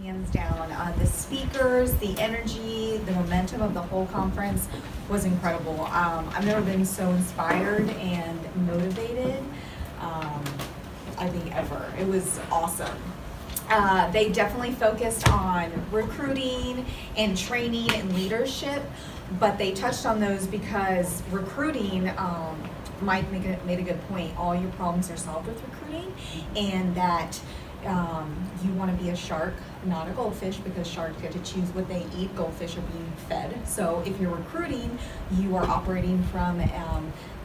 hands down. The speakers, the energy, the momentum of the whole conference was incredible. I've never been so inspired and motivated, I think ever. It was awesome. They definitely focused on recruiting and training and leadership, but they touched on those because recruiting, Mike made a good point. All your problems are solved with recruiting, and that you want to be a shark, not a goldfish, because sharks get to choose what they eat. Goldfish are being fed. So if you're recruiting, you are operating from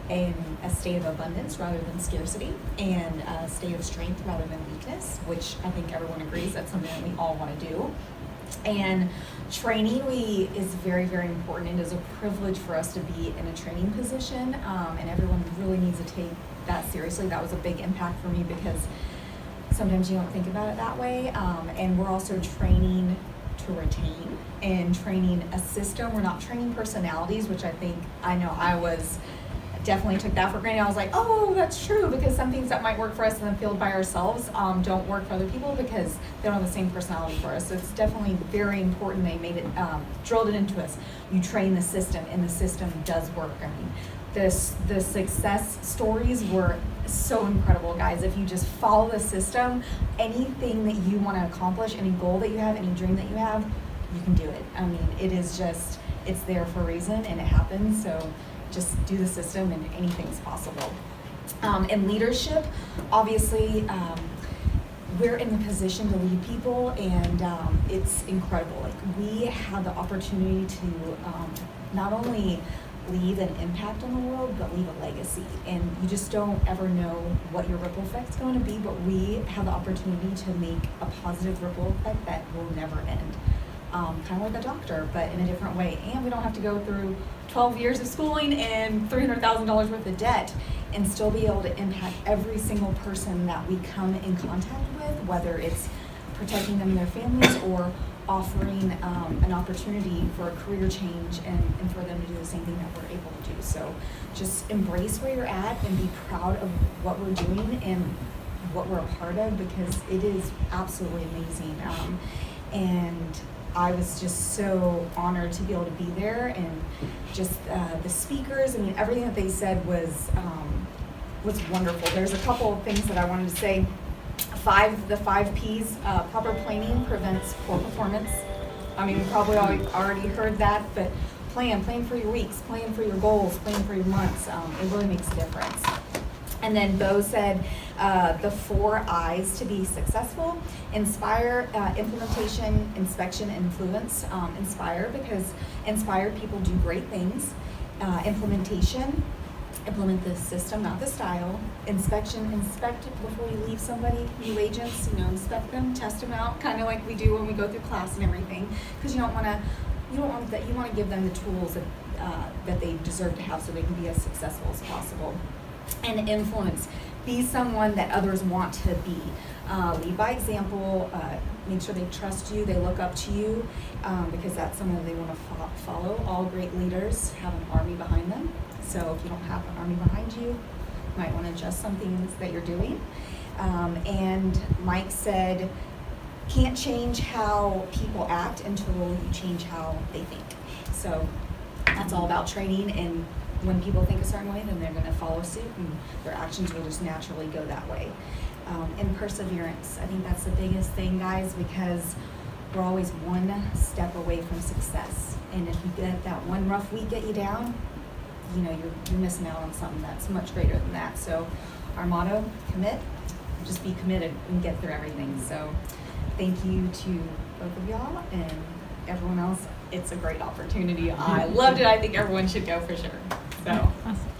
in a state of abundance rather than scarcity, and a state of strength rather than weakness, which I think everyone agrees that's something that we all want to do. And training is very, very important. It is a privilege for us to be in a training position, and everyone really needs to take that seriously. That was a big impact for me because sometimes you don't think about it that way. And we're also training to retain and training a system. We're not training personalities, which I know I was definitely took that for granted. I was like, oh, that's true, because some things that might work for us in the field by ourselves don't work for other people because they don't have the same personality for us. So it's definitely very important. They made it, drilled it into us. You train the system, and the system does work. I mean, the success stories were so incredible, guys. If you just follow the system, anything that you want to accomplish, any goal that you have, any dream that you have, you can do it. I mean, it is just, it's there for a reason, and it happens. So just do the system, and anything's possible. In leadership, obviously, we're in the position to lead people, and it's incredible. Like, we have the opportunity to not only leave an impact on the world, but leave a legacy. And you just don't ever know what your ripple effect's going to be, but we have the opportunity to make a positive ripple effect that will never end. Kind of like a doctor, but in a different way. And we don't have to go through 12 years of schooling and $300,000 worth of debt and still be able to impact every single person that we come in contact with, whether it's protecting them and their families or offering an opportunity for a career change and for them to do the same thing that we're able to do. So just embrace where you're at and be proud of what we're doing and what we're a part of, because it is absolutely amazing. And I was just so honored to be able to be there, and just the speakers, I mean, everything that they said was wonderful. There's a couple of things that I wanted to say. The 5 Ps, proper planning prevents poor performance. I mean, we probably already heard that, but plan for your weeks, plan for your goals, plan for your months. It really makes a difference. And then Bo said the 4 I's to be successful: inspire, implementation, inspection, influence. Inspire, because inspired people do great things. Implementation, implement the system, not the style. Inspection, inspect before you leave somebody. New agents, inspect them, test them out, kind of like we do when we go through class and everything, because you want to give them the tools that they deserve to have so they can be as successful as possible. And influence, be someone that others want to be. Lead by example. Make sure they trust you, they look up to you, because that's someone they want to follow. All great leaders have an army behind them. So if you don't have an army behind you, you might want to adjust some things that you're doing. And Mike said, can't change how people act until you change how they think. So that's all about training, and when people think a certain way, then they're going to follow suit, and their actions will just naturally go that way. And perseverance, I think that's the biggest thing, guys, because we're always one step away from success. And if you get that one rough week get you down, you're missing out on something that's much greater than that. So our motto, commit, just be committed and get through everything. So thank you to both of y'all and everyone else. It's a great opportunity. I loved it. I think everyone should go for sure. So. Awesome.